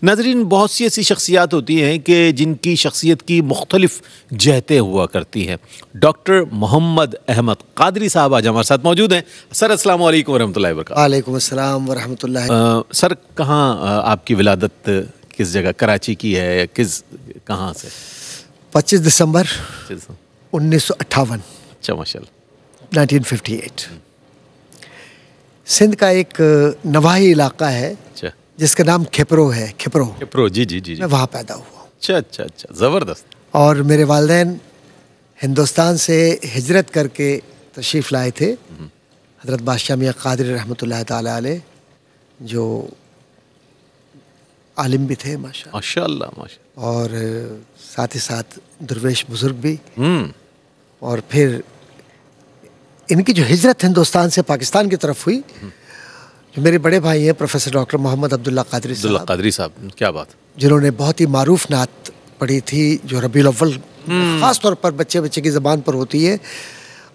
ناظرین، بہت سی ایسی شخصیات ہوتی ہیں کہ جن کی شخصیت کی مختلف جہتیں ہوا کرتی ہیں. ڈاکٹر محمد احمد قادری صاحب آج ہمارے ساتھ موجود ہیں. سر السلام علیکم ورحمۃ اللہ وبرکاتہ. وعلیکم السلام ورحمۃ اللہ. سر کہاں آپ کی ولادت کس جگہ؟ کراچی کی ہے یا کہاں سے؟ 25 دسمبر 1958. اچھا، ماشاء اللہ. 1958. سندھ کا ایک نواحی علاقہ ہے اچھا، جس کا نام کھپرو ہے. کھپرو جی جی جی جی. میں وہاں پیدا ہوا. اچھا اچھا اچھا، زبردست. اور میرے والدین ہندوستان سے ہجرت کر کے تشریف لائے تھے. حضرت بادشاہ میاں قادری رحمۃ اللہ تعالی علیہ، جو عالم بھی تھے ماشاء اللہ ماشاء اللہ، اور ساتھ ہی ساتھ درویش بزرگ بھی. اور پھر ان کی جو ہجرت ہندوستان سے پاکستان کی طرف ہوئی، جو میرے بڑے بھائی ہیں پروفیسر ڈاکٹر محمد عبداللہ قادری صاحب، کیا بات. جنہوں نے بہت ہی معروف نعت پڑھی تھی جو ربیع الاول خاص طور پر بچے کی زبان پر ہوتی ہے.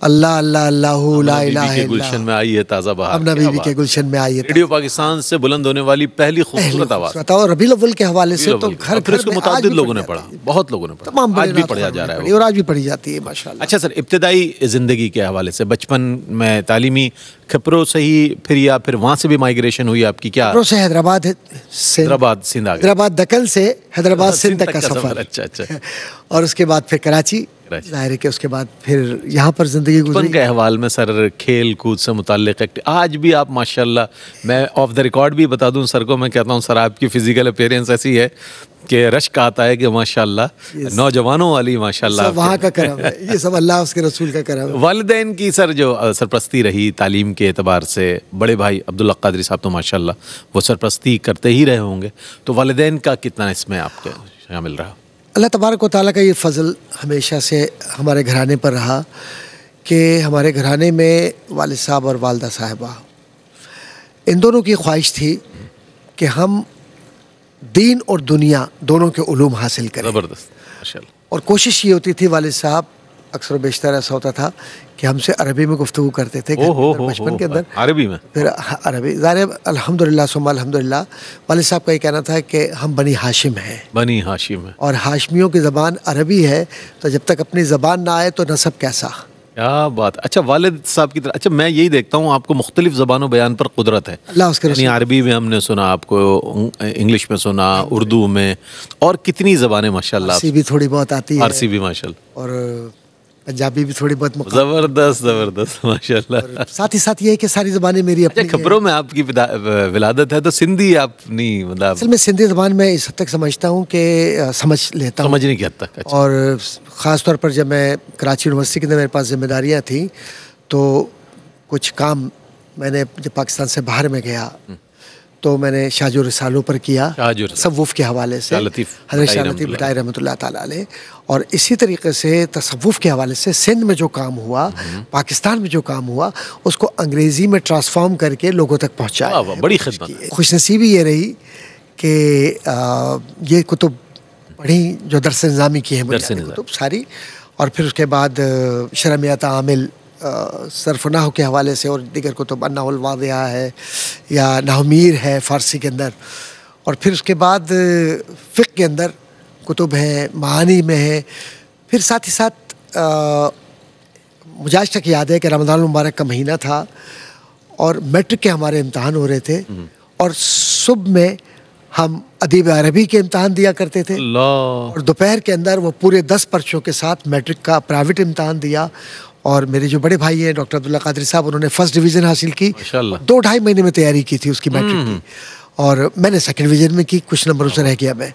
اللہ اللہ اللہ لا الہ الا گلشن میں آئی ہے تازہ بہار، امنہ بی بی کے گلشن میں آئی ہے. ریڈیو پاکستان سے بلند ہونے والی پہلی خوبصورت آواز. اور ربیع الاول کے حوالے سے تو پھر اس کو متعدد لوگوں نے پڑھا، بہت لوگوں نے پڑھا، تمام آج بھی پڑھا جا رہا ہے اور آج بھی پڑھی جاتی ہے ماشاءاللہ. اچھا سر، ابتدائی زندگی کے حوالے سے بچپن میں تعلیمی کھپرو سے ہی پھر یا پھر وہاں سے بھی مائیگریشن ہوئی آپ کی؟ کیا کھپرو سے حیدرآباد سندھ آ گئے؟ حیدرآباد دکن سے حیدرآباد سندھ تک کا سفر. اچھا اچھا. اور اس کے بعد پھر کراچی. ظاہر ہے کہ اس کے بعد پھر یہاں پر زندگی گزری. کے احوال میں سر کھیل کود سے متعلق آج بھی آپ ماشاءاللہ، میں آف دا ریکارڈ بھی بتا دوں سر کو، میں کہتا ہوں سر آپ کی فزیکل اپیرنس ایسی ہے کہ رشک آتا ہے کہ ماشاءاللہ نوجوانوں والی ماشاءاللہ. وہاں کا کرم ہے یہ سب، اللہ اس کے رسول کا کرم ہے. والدین کی سر جو سرپرستی رہی تعلیم کے اعتبار سے، بڑے بھائی عبداللہ قادری صاحب تو ماشاءاللہ وہ سرپرستی کرتے ہی رہے ہوں گے، تو والدین کا کتنا اس میں آپ کے شامل رہا؟ اللہ تبارک و تعالیٰ کا یہ فضل ہمیشہ سے ہمارے گھرانے پر رہا کہ ہمارے گھرانے میں والد صاحب اور والدہ صاحبہ ان دونوں کی خواہش تھی کہ ہم دین اور دنیا دونوں کے علوم حاصل کریں. زبردست ماشاءاللہ. اور کوشش یہ ہوتی تھی، والد صاحب اکثر و بیشتر ایسا ہوتا تھا کہ ہم سے عربی میں گفتگو کرتے تھے بچپن کے اندر. عربی میں پھر عربی ظاہر الحمدللہ ثم الحمدللہ. والد صاحب کا یہ کہنا تھا کہ ہم بنی ہاشم ہیں، بنی ہاشم ہے، اور ہاشمیوں کی زبان عربی ہے، تو جب تک اپنی زبان نہ آئے تو نسب کیسا. کیا بات. اچھا، والد صاحب کی طرح. اچھا، میں یہی دیکھتا ہوں آپ کو مختلف زبانوں بیان پر قدرت ہے. اللہ اس کے یعنی عربی میں ہم نے سنا آپ کو، انگلش میں سنا، اردو میں، اور کتنی زبانیں ماشاءاللہ. فارسی بھی تھوڑی بہت آتی ہے، فارسی بھی ماشاءاللہ، اور پنجابی بھی تھوڑی بہت. زبردست زبردست ماشاءاللہ. ساتھ ہی ساتھ یہ ہے کہ ساری زبانیں میری اپنی. کھپرو میں آپ کی ولادت ہے تو سندھی آپ نہیں، مطلب اصل میں سندھی زبان میں اس حد تک سمجھتا ہوں کہ سمجھ لیتا ہوں، سمجھنے کی حد تک. اور خاص طور پر جب میں کراچی یونیورسٹی کے اندر میرے پاس ذمہ داریاں تھیں تو کچھ کام میں نے جب پاکستان سے باہر میں گیا تو میں نے شاہ جو رسالوں پر کیا، تصوف کے حوالے سے، حضرت شاہ لطیف بھٹائی رحمۃ اللہ تعالیٰ علیہ. اور اسی طریقے سے تصوف کے حوالے سے سندھ میں جو کام ہوا، پاکستان میں جو کام ہوا، اس کو انگریزی میں ٹرانسفارم کر کے لوگوں تک پہنچایا. بڑی خدمت. خوش نصیبی یہ رہی کہ یہ کتب پڑھی جو درس نظامی کی ہیں کتب ساری، اور پھر اس کے بعد شرمیات عامل صرف نحو کے حوالے سے، اور دیگر کتب النحو الواضحہ ہے یا نحو میر ہے فارسی کے اندر، اور پھر اس کے بعد فقہ کے اندر کتب ہیں، معانی میں ہے. پھر ساتھ ہی ساتھ مجھے آج تک یاد ہے کہ رمضان المبارک کا مہینہ تھا اور میٹرک کے ہمارے امتحان ہو رہے تھے، اور صبح میں ہم ادیب عربی کے امتحان دیا کرتے تھے، اور دوپہر کے اندر وہ پورے 10 پرچوں کے ساتھ میٹرک کا پرائیویٹ امتحان دیا. اور میرے جو بڑے بھائی ہیں ڈاکٹر عبداللہ قادری صاحب، انہوں نے فرسٹ ڈویژن حاصل کی، 2-2.5 مہینے میں تیاری کی تھی اس کی میٹرک کی، اور میں نے سیکنڈ ڈویژن میں کی، کچھ نمبروں سے رہ گیا میں.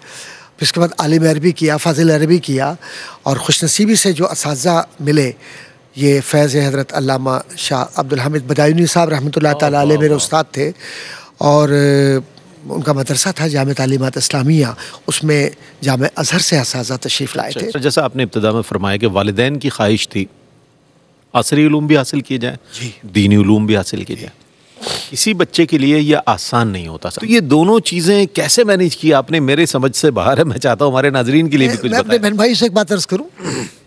پھر اس کے بعد عالم عربی کیا، فاضل عربی کیا، اور خوش نصیبی سے جو اساتذہ ملے، یہ فیض حضرت علامہ شاہ عبدالحمید بدایونی صاحب رحمۃ اللہ تعالیٰ علیہ میرے استاد تھے، اور ان کا مدرسہ تھا جامع تعلیمات اسلامیہ، اس میں جامع ازہر سے اساتذہ تشریف لائے تھے. جیسا آپ نے ابتدا میں فرمایا کہ والدین کی خواہش تھی عصری علوم بھی حاصل کیے جائیں، دینی علوم بھی حاصل کیے جائیں. کسی بچے کے لیے یہ آسان نہیں ہوتا. تو یہ دونوں چیزیں کیسے مینیج کی آپ نے؟ میرے سمجھ سے باہر ہے، میں چاہتا ہوں ہمارے ناظرین کے لیے بھی کچھ بتائیں. میں اپنے بہن بھائی سے ایک بات عرض کروں،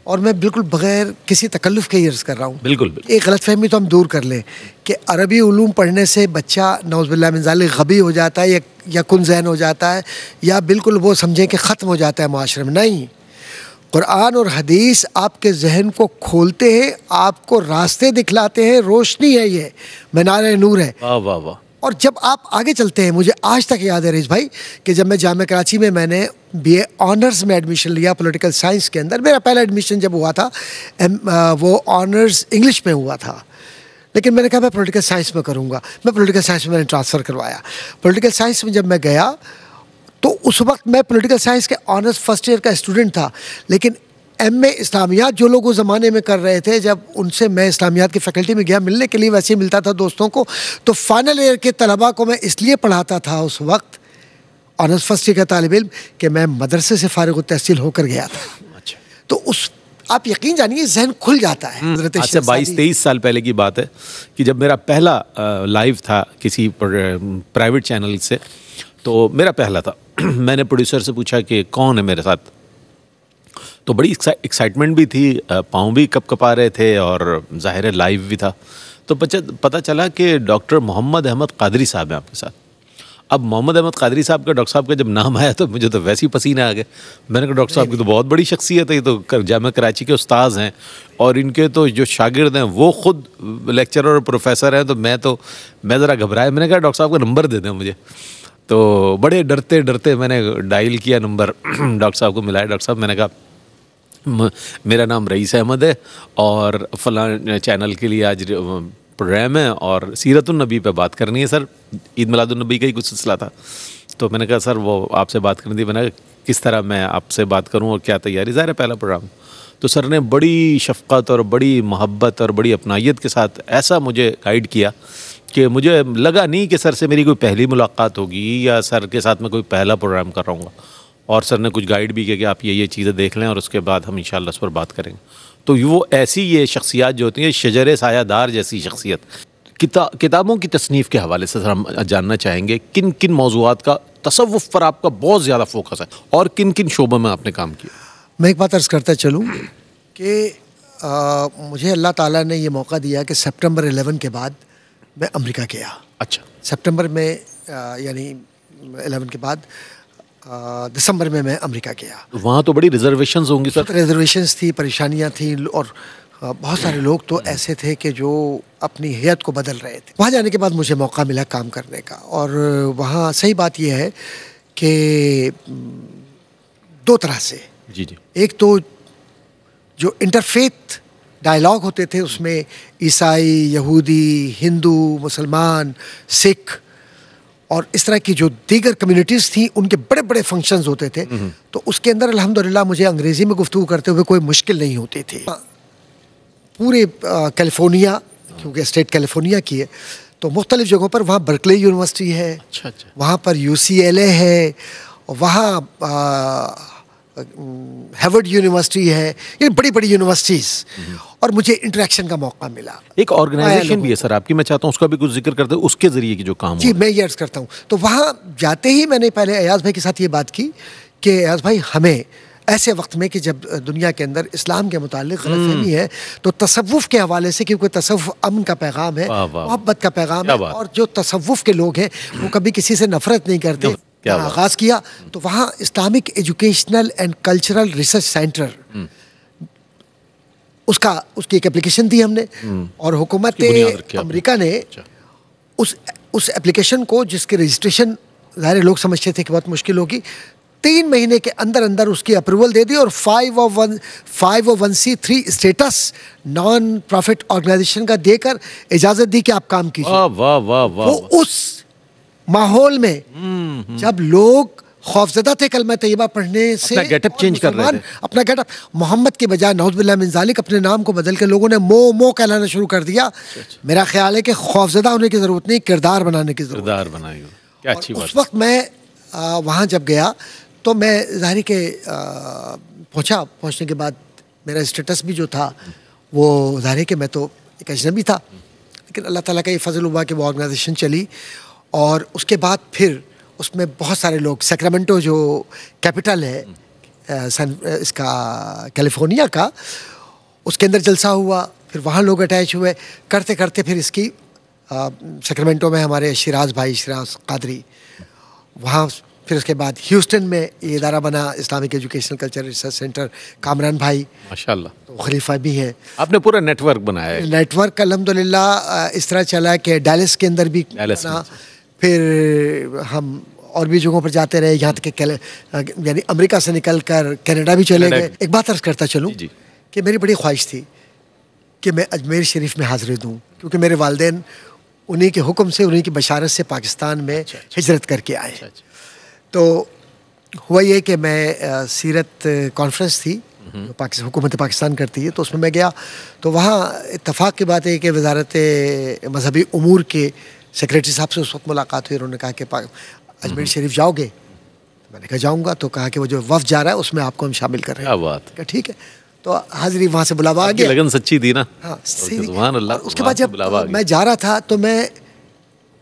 اور میں بالکل بغیر کسی تکلف کے عرض کر رہا ہوں. بالکل ایک غلط فہمی تو ہم دور کر لیں کہ عربی علوم پڑھنے سے بچہ نعوذ باللہ من ذالک غبی ہو جاتا ہے یا کن ذہن ہو جاتا ہے یا بالکل وہ سمجھیں کہ ختم ہو جاتا ہے معاشرے میں. نہیں, قرآن اور حدیث آپ کے ذہن کو کھولتے ہیں, آپ کو راستے دکھلاتے ہیں, روشنی ہے, یہ مینار نور ہے. واہ واہ واہ. اور جب آپ آگے چلتے ہیں, مجھے آج تک یاد ہے رئیس بھائی کہ جب میں جامعہ کراچی میں نے بی اے آنرز میں ایڈمیشن لیا پولیٹیکل سائنس کے اندر. میرا پہلا ایڈمیشن جب ہوا تھا وہ آنرز انگلش میں ہوا تھا, لیکن میں نے کہا میں پولیٹیکل سائنس میں کروں گا. میں پولیٹیکل سائنس میں نے ٹرانسفر کروایا. پولیٹیکل سائنس میں جب میں گیا تو اس وقت میں پولیٹیکل سائنس کے آنرز فرسٹ ایئر کا اسٹوڈنٹ تھا, لیکن ایم اے اسلامیات جو لوگ اس زمانے میں کر رہے تھے, جب ان سے میں اسلامیات کی فیکلٹی میں گیا ملنے کے لیے, ویسے ہی ملتا تھا دوستوں کو, تو فائنل ایئر کے طلباء کو میں اس لیے پڑھاتا تھا اس وقت, آنرز فرسٹ ایئر کا طالب علم, کہ میں مدرسے سے فارغ التحصیل ہو کر گیا تھا. اچھا. تو اس آپ یقین جانیے ذہن کھل جاتا ہے. آج سے 22-23 سال پہلے کی بات ہے کہ جب میرا پہلا لائیو تھا کسی پرائیویٹ چینل سے, تو میرا پہلا تھا. میں نے پروڈیوسر سے پوچھا کہ کون ہے میرے ساتھ, تو بڑی ایکسائٹمنٹ بھی تھی, پاؤں بھی کپ کپا رہے تھے, اور ظاہر ہے لائیو بھی تھا. تو پتہ چلا کہ ڈاکٹر محمد احمد قادری صاحب ہیں آپ کے ساتھ. اب محمد احمد قادری صاحب کا ڈاکٹر صاحب کا جب نام آیا تو مجھے تو ویسے ہی پسینہ آ گیا. میں نے کہا ڈاکٹر صاحب کی تو بہت بڑی شخصیت ہے, یہ تو جامعہ کراچی کے استاذ ہیں, اور ان کے تو جو شاگرد ہیں وہ خود لیکچرر اور پروفیسر ہیں. تو میں ذرا گھبرایا. میں نے کہا ڈاکٹر صاحب کا نمبر دے دیں مجھے. تو بڑے ڈرتے ڈرتے میں نے ڈائل کیا نمبر, ڈاکٹر صاحب کو ملایا. ڈاکٹر صاحب, میں نے کہا میرا نام رئیس احمد ہے اور فلاں چینل کے لیے آج پروگرام ہے اور سیرت النبی پہ بات کرنی ہے سر. عید میلاد النبی کا ہی کچھ سلسلہ تھا. تو میں نے کہا سر وہ آپ سے بات کرنی تھی. میں نے کہا کس طرح میں آپ سے بات کروں اور کیا تیاری, ظاہر ہے پہلا پروگرام. تو سر نے بڑی شفقت اور بڑی محبت اور بڑی اپنائیت کے ساتھ ایسا مجھے گائیڈ کیا کہ مجھے لگا نہیں کہ سر سے میری کوئی پہلی ملاقات ہوگی یا سر کے ساتھ میں کوئی پہلا پروگرام کر رہا ہوں گا. اور سر نے کچھ گائیڈ بھی کیا کہ آپ یہ چیزیں دیکھ لیں اور اس کے بعد ہم انشاءاللہ اس پر بات کریں گے. تو وہ ایسی یہ شخصیات جو ہوتی ہیں, شجر سایہ دار جیسی شخصیت. کتابوں کی تصنیف کے حوالے سے سر ہم جاننا چاہیں گے کن کن موضوعات کا تصوف پر آپ کا بہت زیادہ فوکس ہے اور کن کن شعبوں میں آپ نے کام کیا. میں ایک بات عرض کرتا چلوں کہ مجھے اللہ تعالیٰ نے یہ موقع دیا کہ سپٹمبر 11 کے بعد میں امریکہ گیا. اچھا. سپٹمبر میں یعنی 11 کے بعد دسمبر میں امریکہ گیا. وہاں تو بڑی ریزرویشنز ہوں گی سر. ریزرویشنز تھی, پریشانیاں تھیں, اور بہت سارے لوگ تو ایسے تھے کہ جو اپنی ہیئت کو بدل رہے تھے. وہاں جانے کے بعد مجھے موقع ملا کام کرنے کا, اور وہاں صحیح بات یہ ہے کہ دو طرح سے. جی جی. ایک تو جو انٹرفیتھ ڈائلاگ ہوتے تھے, اس میں عیسائی, یہودی, ہندو, مسلمان, سکھ اور اس طرح کی جو دیگر کمیونٹیز تھیں, ان کے بڑے بڑے فنکشنز ہوتے تھے. تو اس کے اندر الحمدللہ مجھے انگریزی میں گفتگو کرتے ہوئے کوئی مشکل نہیں ہوتی تھی. پورے کیلیفورنیا, کیونکہ اسٹیٹ کیلیفورنیا کی ہے, تو مختلف جگہوں پر وہاں برکلی یونیورسٹی ہے, وہاں پر UCLA ہے, وہاں ہیورڈ یونیورسٹی ہے, یہ بڑی بڑی یونیورسٹیز, اور مجھے انٹریکشن کا موقع ملا. ایک آرگنائزیشن بھی ہے سر آپ کی, میں چاہتا ہوں اس کا بھی کچھ ذکر کرتے ہیں, اس کے ذریعے کی جو کام. جی, میں یہ عرض کرتا ہوں. تو وہاں جاتے ہی میں نے پہلے ایاز بھائی کے ساتھ یہ بات کی کہ ایاز بھائی ہمیں ایسے وقت میں کہ جب دنیا کے اندر اسلام کے متعلق غلط فہمی ہے, تو تصوف کے حوالے سے, کیونکہ تصوف امن کا پیغام ہے, محبت کا پیغام ہے, اور جو تصوف کے لوگ ہیں وہ کبھی کسی سے نفرت نہیں کرتے. آغاز کیا تو وہاں Islamic educational and cultural research centre, اس کی ایک اپلیکیشن دی ہم نے, اور حکومت امریکہ نے اس اپلیکیشن کو, جس کی رجسٹریشن ظاہر لوگ سمجھتے تھے کہ بہت مشکل ہوگی, 3 مہینے کے اندر اندر اس کی اپروول دے دی, اور 501(c)(3) status non profit organization کا دے کر اجازت دی کہ آپ کام کیجیے. وہ اس ماحول میں جب لوگ خوفزدہ تھے کلمہ طیبہ پڑھنے سے, اپنا گیٹ اپ چینج کر رہے تھے, اپنا گیٹ اپ محمد کے بجائے نعوذ باللہ من ذالک اپنے نام کو بدل کے لوگوں نے مو کہلانا شروع کر دیا. میرا خیال ہے کہ خوفزدہ ہونے کی ضرورت نہیں, کردار بنانے کی ضرورت. کردار بنائے گا, کیا اچھی بات. اس وقت میں وہاں جب گیا تو میں ظاہر کہ پہنچنے کے بعد میرا اسٹیٹس بھی جو تھا وہ ظاہر کہ میں تو ایک اجنبی تھا, لیکن اللہ تعالیٰ کا یہ فضل ہوا کہ وہ آرگنائزیشن چلی, اور اس کے بعد پھر اس میں بہت سارے لوگ, سیکرامنٹو جو کیپٹل ہے اس کا کیلیفورنیا کا، اس کے اندر جلسہ ہوا، پھر وہاں لوگ اٹیچ ہوئے، کرتے کرتے پھر اس کی سیکرمنٹو میں ہمارے شیراز بھائی، شیراز قادری، وہاں پھر اس کے بعد ہیوسٹن میں یہ ادارہ بنا، Islamic educational culture research centre, Kamran بھائی ماشاءاللہ تو خلیفہ بھی ہیں. آپ نے پورا نیٹ ورک بنایا ہے. نیٹ ورک الحمدللہ اس طرح چلا کہ ڈیلس کے اندر بھی بنا، پھر ہم اور بھی جگہوں پر جاتے رہے، یہاں تک کہ یعنی امریکہ سے نکل کر کینیڈا بھی چلے گئے. ایک بات عرض کرتا چلوں کہ میری بڑی خواہش تھی کہ میں اجمیر شریف میں حاضری دوں، کیونکہ میرے والدین انہی کے حکم سے، انہی کی بشارت سے پاکستان میں ہجرت کر کے آئے. تو ہوا یہ کہ میں سیرت کانفرنس تھی جو حکومت پاکستان کرتی ہے، تو اس میں گیا. تو وہاں اتفاق کی بات ہے کہ وزارت مذہبی امور کے سیکریٹری صاحب سے اس وقت ملاقات ہوئی. انہوں نے کہا کہ اجمیر شریف جاؤ گے؟ میں نے کہا جاؤں گا. تو کہا کہ وہ جو وفد جا رہا ہے اس میں آپ کو ہم شامل کر رہے ہیں. کیا بات کہ ٹھیک ہے. تو حاضری وہاں سے بلاوا آ گیا. لگن سچی تھی نا. ہاں سبحان اللہ. اس کے بعد جب میں جا رہا تھا تو میں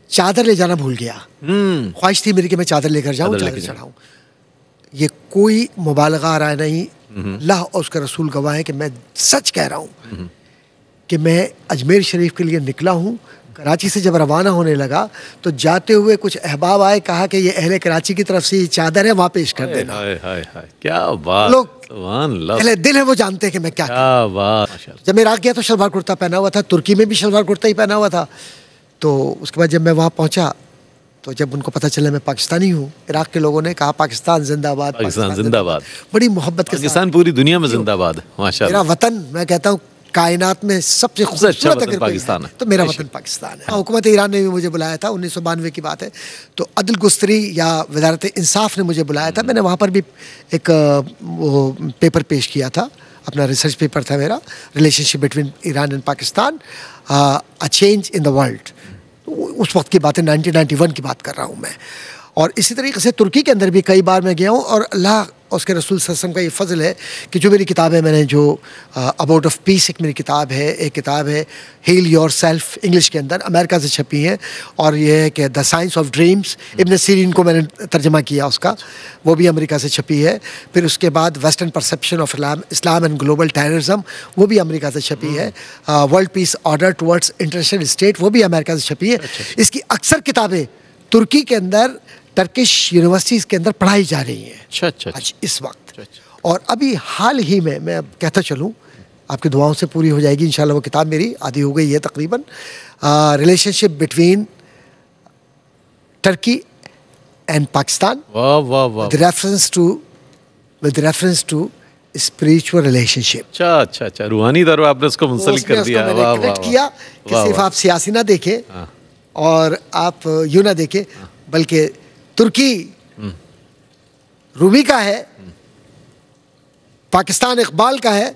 چادر لے جانا بھول گیا. خواہش تھی میری کہ میں چادر لے کر جاؤں، چادر چڑھاؤں. یہ کوئی مبالغہ رائے نہیں، اللہ اور اس کا رسول گواہ ہے کہ میں سچ کہہ رہا ہوں کہ میں اجمیر شریف کے لیے نکلا ہوں. کراچی سے جب روانہ ہونے لگا تو جاتے ہوئے کچھ احباب آئے، کہا کہ یہ اہل کراچی کی طرف سے یہ چادر ہے، وہاں پیش کر دینا. کیا بات. لوگ سبحان اللہ، اہل دل ہے، وہ جانتے ہیں کہ میں کیا. بات. جب میں عراق گیا تو شلوار کرتا پہنا ہوا تھا، ترکی میں بھی شلوار کرتا ہی پہنا ہوا تھا. تو اس کے بعد جب میں وہاں پہنچا تو جب ان کو پتہ چلا میں پاکستانی ہوں، عراق کے لوگوں نے کہا پاکستان زندہ باد، پاکستان زندہ باد. بڑی محبت کے ساتھ. پاکستان پوری دنیا میں زندہ باد. ماشاءاللہ. میرا وطن، میں کہتا ہوں کائنات میں سب سے خوبصورت اگر پاکستان ہے تو میرا وطن پاکستان ہے. حکومت ایران نے بھی مجھے بلایا تھا، 1992 کی بات ہے. تو عدل گستری یا وزارت انصاف نے مجھے بلایا تھا. میں نے وہاں پر بھی ایک وہ پیپر پیش کیا تھا، اپنا ریسرچ پیپر تھا میرا، relationship between Iran and Pakistan, a change in the world. اس وقت کی بات ہے، 1991 کی بات کر رہا ہوں میں. اور اسی طریقے سے ترکی کے اندر بھی کئی بار میں گیا ہوں. اور اللہ اور اس کے رسول صلی اللہ علیہ وسلم کا یہ فضل ہے کہ جو میری کتاب ہے، میں نے جو اباؤٹ آف پیس ایک میری کتاب ہے، ایک کتاب ہے ہیل یور سیلف، انگلش کے اندر امریکہ سے چھپی ہے. اور یہ ہے کہ دا سائنس آف ڈریمز، ابن سیرین کو میں نے ترجمہ کیا اس کا، وہ بھی امریکہ سے چھپی ہے. پھر اس کے بعد western perception of Islam and global terrorism, وہ بھی امریکہ سے چھپی ہے. World peace order towards international state, وہ بھی امریکہ سے چھپی ہے. اس کی اکثر کتابیں ترکی کے اندر، ٹرکش یونیورسٹیز کے اندر پڑھائی جا رہی ہیں. اچھا اس وقت. اور ابھی حال ہی میں اب کہتا چلوں، آپ کی دعاؤں سے پوری ہو جائے گی انشاءاللہ. وہ کتاب میری آدھی ہو گئی ہے تقریباً، relationship between Turkey and Pakistan with reference to spiritual relationship. اچھا روحانی طور آپ نے اس کو منسلک کر دیا. واہ واہ کیا کہ صرف آپ سیاسی نہ دیکھیں اور آپ یوں نہ دیکھیں، بلکہ ترکی رومی کا ہے، پاکستان اقبال کا ہے،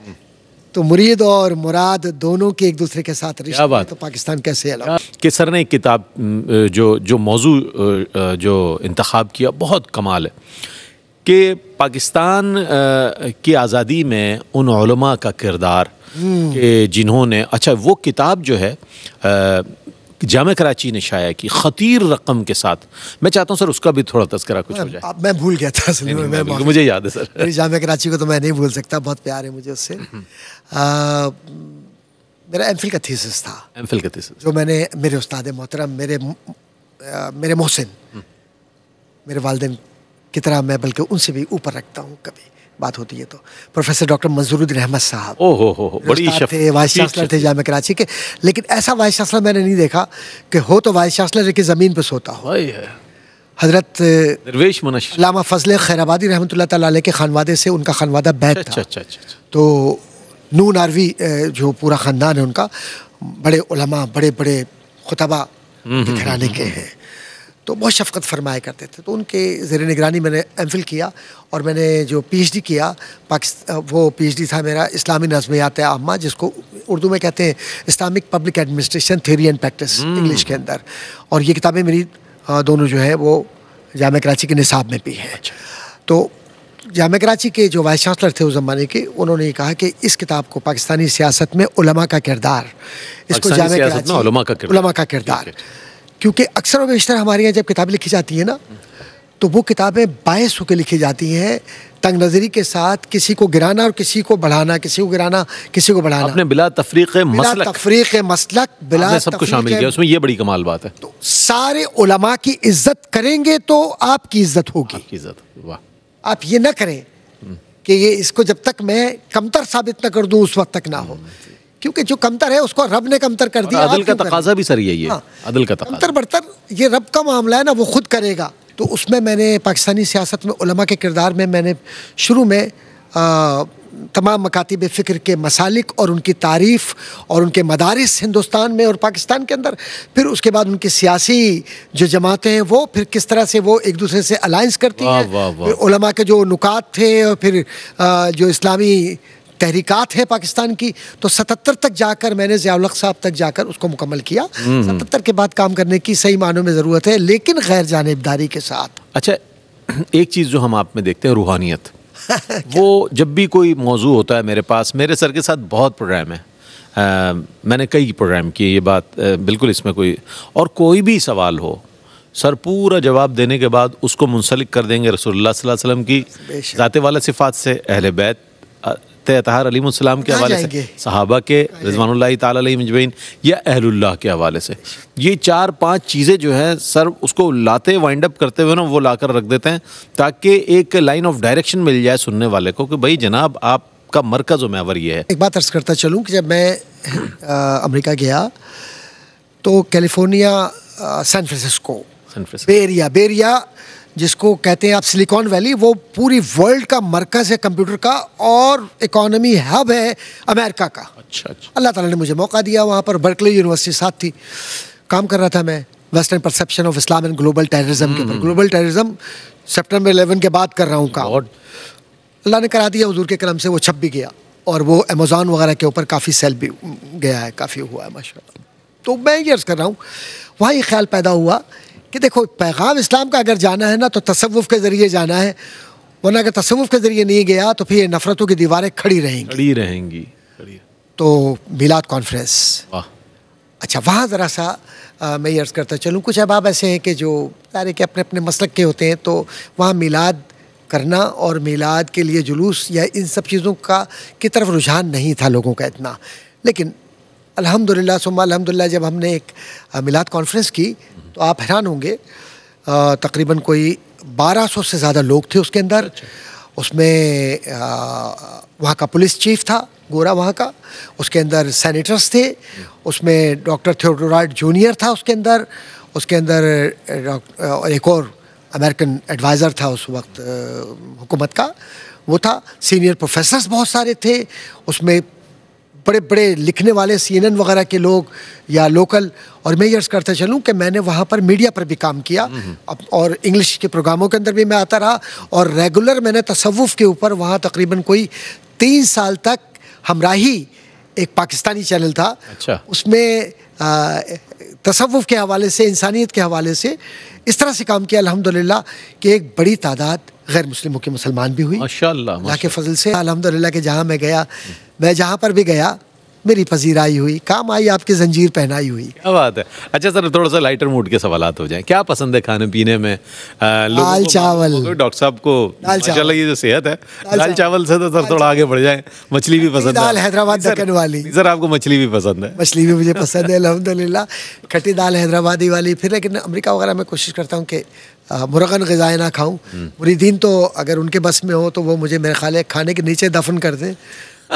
تو مرید اور مراد دونوں کے ایک دوسرے کے ساتھ رشتے ہیں. تو پاکستان کیسے الگ. کہ سر نے ایک کتاب جو موضوع جو انتخاب کیا بہت کمال ہے، کہ پاکستان کی آزادی میں ان علماء کا کردار کہ جنہوں نے، اچھا وہ کتاب جو ہے جامعہ کراچی نے شائع کی خطیر رقم کے ساتھ. میں چاہتا ہوں سر اس کا بھی تھوڑا تذکرہ کچھ ہو جائے. میں بھول گیا تھا، مجھے یاد ہے سر. میری جامعہ کراچی کو تو میں نہیں بھول سکتا، بہت پیار ہے مجھے اس سے. میرا ایم فل کا تھیسس تھا، جو میں نے میرے استاد محترم میرے محسن، میرے والدین کی طرح میں بلکہ ان سے بھی اوپر رکھتا ہوں کبھی بات ہوتی ہے تو، پروفیسر ڈاکٹر منظور الدین احمد صاحب بڑی تھے، وائس چانسلر تھے جامعہ کراچی کے. لیکن ایسا وائس چانسلر میں نے نہیں دیکھا کہ ہو تو وائس چانسلر لیکن زمین پہ سوتا ہو. حضرت درویش منش علامہ فضل خیر آبادی رحمۃ اللہ تعالیٰ علیہ کے خانوادے سے ان کا خانوادہ بیت تھا. تو نون آروی جو پورا خاندان ہے ان کا، بڑے علماء، بڑے بڑے خطبہ کے گھرانے کے ہیں، تو بہت شفقت فرمایا کرتے تھے. تو ان کے زیر نگرانی میں نے ایم فل کیا، اور میں نے جو پی ایچ ڈی کیا وہ پی ایچ ڈی تھا میرا اسلامی نظمیات عامہ، جس کو اردو میں کہتے ہیں Islamic public administration theory and practice English کے اندر. اور یہ کتابیں میری دونوں جو ہے وہ جامعہ کراچی کے نصاب میں بھی ہیں. تو جامعہ کراچی کے جو وائس چانسلر تھے اس زمانے کے، انہوں نے کہا کہ اس کتاب کو پاکستانی سیاست میں علماء کا کردار، اس کو جامعہ کراچی علماء کا کردار، کیونکہ اکثر و بیشتر ہمارے یہاں جب کتابیں لکھی جاتی ہیں نا تو وہ کتابیں باعث ہو کے لکھی جاتی ہیں تنگ نظری کے ساتھ، کسی کو گرانا اور کسی کو بڑھانا، کسی کو گرانا کسی کو بڑھانا. آپ نے بلا تفریق مسلک بلا سب کو شامل کیا، اس میں یہ بڑی کمال بات ہے. تو سارے علماء کی عزت کریں گے تو آپ کی عزت ہوگی. آپ کی عزت، واہ. آپ یہ نہ کریں کہ یہ اس کو جب تک میں کمتر ثابت نہ کر دوں اس وقت تک نہ ہو، کیونکہ جو کمتر ہے اس کو رب نے کمتر کر دیا. عدل کا تقاضا بھی سر یہی ہے، عدل کا تقاضا. کمتر برتر یہ رب کا معاملہ ہے نا، وہ خود کرے گا. تو اس میں نے پاکستانی سیاست میں علماء کے کردار میں نے شروع میں تمام مکاتب فکر کے مسالک اور ان کی تعریف اور ان کے مدارس ہندوستان میں اور پاکستان کے اندر، پھر اس کے بعد ان کی سیاسی جو جماعتیں ہیں وہ پھر کس طرح سے وہ ایک دوسرے سے الائنس کرتی ہیں، پھر علماء کے جو نکات تھے اور پھر جو اسلامی تحریکات ہیں پاکستان کی، تو 77 تک جا کر میں نے ضیاء الحق صاحب تک جا کر اس کو مکمل کیا. 77 کے بعد کام کرنے کی صحیح معنوں میں ضرورت ہے، لیکن غیر جانبداری کے ساتھ. اچھا، ایک چیز جو ہم آپ میں دیکھتے ہیں، روحانیت. وہ جب بھی کوئی موضوع ہوتا ہے میرے پاس، میرے سر کے ساتھ بہت پروگرام ہے، میں نے کئی پروگرام کیے، یہ بات بالکل اس میں اور کوئی بھی سوال ہو سر پورا جواب دینے کے بعد اس کو منسلک کر دیں گے رسول اللہ صلی اللہ علیہ وسلم کی ذات والا صفات سے، اہل بیت اطہار علیہ السلام کے حوالے سے، صحابہ کے رضوان اللہ تعالی علیہم اجمعین، یا اہل اللہ کے حوالے سے. یہ 4-5 چیزیں جو ہیں سر اس کو لاتے وائنڈ اپ کرتے ہوئے نا وہ لا کر رکھ دیتے ہیں تاکہ ایک لائن آف ڈائریکشن مل جائے سننے والے کو کہ بھائی جناب آپ کا مرکز و محور یہ ہے. ایک بات عرض کرتا چلوں کہ جب میں امریکہ گیا تو کیلیفورنیا، سان فرانسسکو، بیریا جس کو کہتے ہیں آپ سلیکون ویلی، وہ پوری ورلڈ کا مرکز ہے کمپیوٹر کا اور اکانومی ہب ہے امریکہ کا. اچھا. اللہ تعالیٰ نے مجھے موقع دیا وہاں پر. برکلی یونیورسٹی ساتھ تھی، کام کر رہا تھا میں western perception of Islam and global terrorism کے اوپر. گلوبل ٹیررزم سپٹمبر 11 کے بعد کر رہا ہوں کام. اللہ نے کرا دیا حضور کے کرم سے، وہ چھپ بھی گیا اور وہ امیزون وغیرہ کے اوپر کافی سیل بھی گیا ہے، کافی ہوا ہے ماشاءاللہ. تو میں یہ عرض کر رہا ہوں، وہاں یہ خیال پیدا ہوا کہ دیکھو پیغام اسلام کا اگر جانا ہے نا تو تصوف کے ذریعے جانا ہے، ورنہ اگر تصوف کے ذریعے نہیں گیا تو پھر یہ نفرتوں کی دیواریں کھڑی رہیں گی. تو میلاد کانفرنس، اچھا وہاں ذرا سا میں یہ عرض کرتا چلوں، کچھ احباب ایسے ہیں کہ جو سارے کے اپنے اپنے مسلک کے ہوتے ہیں، تو وہاں میلاد کرنا اور میلاد کے لیے جلوس یا ان سب چیزوں کی طرف رجحان نہیں تھا لوگوں کا اتنا. لیکن الحمدللہ ثم الحمدللہ جب ہم نے ایک میلاد کانفرنس کی تو آپ حیران ہوں گے، تقریباً کوئی 1200 سے زیادہ لوگ تھے اس کے اندر. اس میں وہاں کا پولیس چیف تھا گورا وہاں کا، اس کے اندر سینیٹرز تھے، اس میں ڈاکٹر تھیوڈورائٹ جونیئر تھا اس کے اندر ایک اور امریکن ایڈوائزر تھا اس وقت حکومت کا، وہ تھا. سینئر پروفیسرز بہت سارے تھے اس میں، بڑے بڑے لکھنے والے CNN وغیرہ کے لوگ یا لوکل. اور میں یہ عرض کرتا چلوں کہ میں نے وہاں پر میڈیا پر بھی کام کیا اور انگلش کے پروگراموں کے اندر بھی میں آتا رہا، اور ریگولر میں نے تصوف کے اوپر وہاں تقریباً کوئی 3 سال تک ہمراہی، ایک پاکستانی چینل تھا، اس میں تصوف کے حوالے سے، انسانیت کے حوالے سے اس طرح سے کام کیا الحمدللہ کہ ایک بڑی تعداد غیر مسلموں کے مسلمان بھی ہوئی ماشاءاللہ اللہ کے فضل سے. الحمدللہ کہ جہاں میں گیا، میں جہاں پر بھی گیا میری پذیرائی ہوئی، کام آئی، آپ کی زنجیر پہنائی ہوئی. کیا بات ہے. اچھا سر تھوڑا سا لائٹر موڈ کے سوالات ہو جائیں. کیا پسند ہے کھانے پینے میں؟ دال چاول. ڈاکٹر صاحب کو ماشاءاللہ یہ جو صحت ہے، دال چاول سے تو سر تھوڑا آگے بڑھ جائیں. مچھلی بھی پسند ہے؟ دال حیدرآباد دکن والی. سر آپ کو مچھلی بھی پسند ہے؟ مچھلی بھی مجھے پسند ہے الحمدللہ، کھٹی دال حیدرآبادی والی. پھر لیکن امریکہ وغیرہ میں کوشش کرتا ہوں کہ مرغن غذائیں نہ کھاؤں. مریدین تو اگر ان کے بس میں ہو تو وہ مجھے میرے خیال ہے کھانے کے نیچے دفن کر دیں،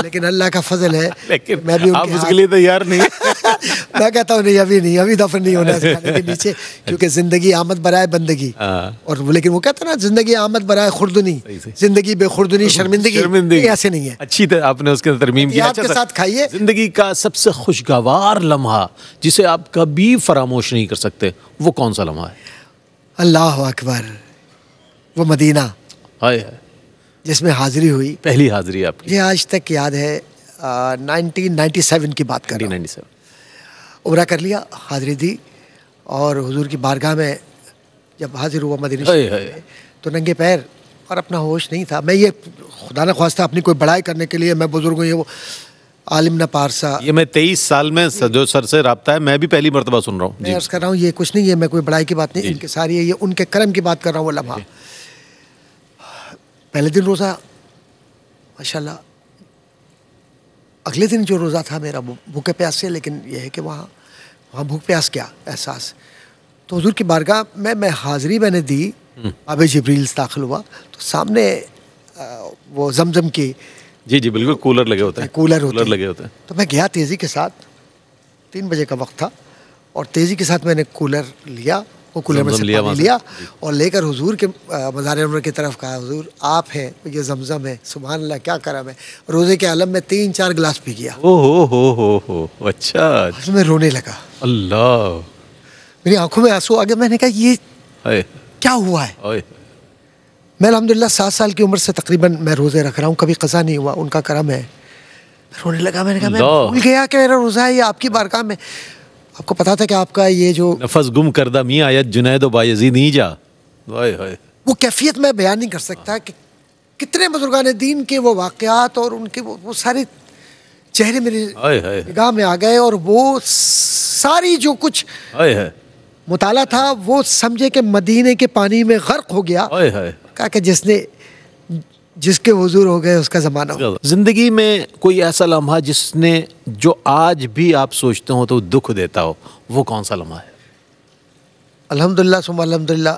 لیکن اللہ کا فضل ہے میں بھی آپ اس کے لیے تیار نہیں. میں کہتا ہوں نہیں، ابھی دفن نہیں ہونا کھانے کے نیچے، کیونکہ زندگی آمد برائے بندگی. اور لیکن وہ کہتا ہے نا زندگی آمد برائے خردنی، زندگی بے خردنی شرمندگی، ایسے نہیں ہے. اچھی طرح آپ نے اس کے ترمیم کیا. کے ساتھ کھائیے. زندگی کا سب سے خوشگوار لمحہ جسے آپ کبھی فراموش نہیں کر سکتے، وہ کون سا لمحہ ہے؟ اللہ اکبر، وہ مدینہ جس میں حاضری ہوئی، پہلی حاضری آپ کی. یہ آج تک یاد ہے. 1997 کی بات کر رہا ہوں. عمرہ کر لیا، حاضری دی، اور حضور کی بارگاہ میں جب حاضر ہوا مدینہ تو ننگے پیر، اور اپنا ہوش نہیں تھا. میں یہ خدا نخواستہ اپنی کوئی بڑائی کرنے کے لیے میں بزرگ ہوں، یہ وہ عالم نہ پارسا. یہ میں 23 سال میں جو سر سے رابطہ ہے میں بھی پہلی مرتبہ سن رہا ہوں. میں عرض کر رہا ہوں یہ کچھ نہیں ہے, میں کوئی بڑائی کی بات نہیں, ان کے ساری ہے, یہ ان کے کرم کی بات کر رہا ہوں. وہ لمحہ پہلے دن روزہ ماشاءاللہ, اگلے دن جو روزہ تھا میرا بھوکے پیاس سے, لیکن یہ ہے کہ وہاں بھوک پیاس کیا احساس. تو حضور کی بارگاہ میں حاضری میں نے دی, باب جبریل داخل ہوا تو سامنے وہ زمزم کی جی بالکل کولر لگے ہوتے ہیں, کولر لگے ہوتے ہیں. تو میں گیا تیزی کے ساتھ, 3 بجے کا وقت تھا, اور تیزی کے ساتھ میں نے کولر لیا, وہ کولر میں سے پانی لیا اور لے کر حضور کے مزار انور کی طرف کہا, حضور آپ ہیں, یہ زمزم ہے, سبحان اللہ کیا کرم ہے. روزے کے عالم میں 3-4 گلاس پی گیا. ہو اچھا. میں رونے لگا, اللہ, میری آنکھوں میں آنسو آ گئے. میں نے کہا یہ کیا ہوا ہے. میں الحمدللہ 7 سال کی عمر سے تقریباً میں روزے رکھ رہا ہوں, کبھی قضا نہیں ہوا, ان کا کرم ہے. رونے لگا, میں نے کہا میں بھول گیا کہ میرا روزہ ہے یہ آپ کی بارگاہ میں. آپ کو پتا تھا کہ آپ کا یہ جو نفس گم کردہ میاں آیت جنید و بایزید نہیں جا, وہ کیفیت میں بیان نہیں کر سکتا کہ کتنے بزرگان دین کے وہ واقعات اور ان کے وہ سارے چہرے میرے نگاہ میں آ گئے, اور وہ ساری جو کچھ مطالعہ تھا وہ سمجھے کہ مدینے کے پانی میں غرق ہو گیا. کہا کہ جس کے حضور ہو گئے اس کا زمانہ ہو. زندگی میں کوئی ایسا لمحہ جس نے جو آج بھی آپ سوچتے ہو تو دکھ دیتا ہو, وہ کون سا لمحہ ہے؟ الحمدللہ ثم الحمدللہ,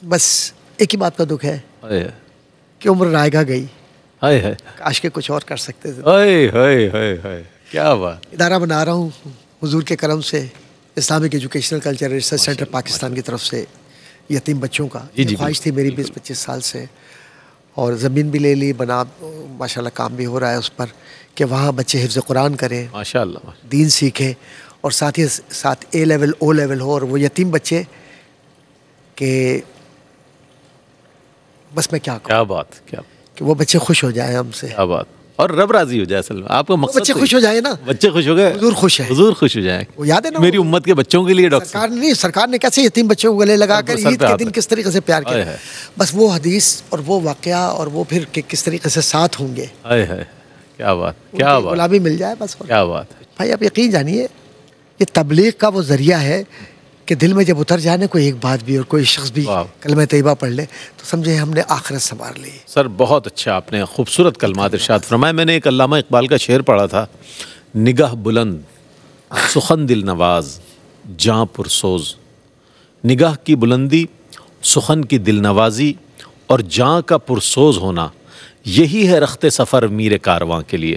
بس ایک ہی بات کا دکھ ہے کہ عمر رائگاں گئی. کاش کے کچھ اور کر سکتے تھے. کیا بات. ادارہ بنا رہا ہوں حضور کے کرم سے, Islamic educational culture research centre Pakistan کی طرف سے, یتیم بچوں کا. خواہش تھی میری 20-25 سال سے, اور زمین بھی لے لی, بنا ماشاءاللہ کام بھی ہو رہا ہے اس پر, کہ وہاں بچے حفظ قرآن کریں, ماشاءاللہ دین سیکھیں, اور ساتھ ہی ساتھ A لیول O لیول ہو, اور وہ یتیم بچے کہ بس میں کیا کہوں, بات کہ وہ بچے خوش ہو جائیں ہم سے, کیا بات, اور رب راضی ہو جائے. اصل میں آپ کا مقصد بچے خوش ہو جائیں نا, بچے خوش ہو گئے, حضور خوش ہے, حضور خوش ہو جائیں. وہ یاد ہے نا میری امت کے بچوں کے لیے ڈاکٹر سرکار نے کیسے یتیم بچوں کو گلے لگا کر عید کے دن کس طریقے سے پیار کیا. بس وہ حدیث اور وہ واقعہ اور وہ پھر کس طریقے سے ساتھ ہوں گے. کیا بات, کیا بات, غلامی مل جائے بس. کیا بات ہے بھائی, آپ یقین جانیے یہ تبلیغ کا وہ ذریعہ ہے کہ دل میں جب اتر جانے کوئی ایک بات بھی اور کوئی شخص بھی کلمہ طیبہ پڑھ لے تو سمجھے ہم نے آخرت سنوار لی. سر بہت اچھا, آپ نے خوبصورت کلمات ارشاد فرمائے. میں نے ایک علامہ اقبال کا شعر پڑھا تھا, نگاہ بلند سخن دل نواز جاں پرسوز. نگاہ کی بلندی, سخن کی دل نوازی اور جاں کا پرسوز ہونا, یہی ہے رخت سفر میر کارواں کے لیے.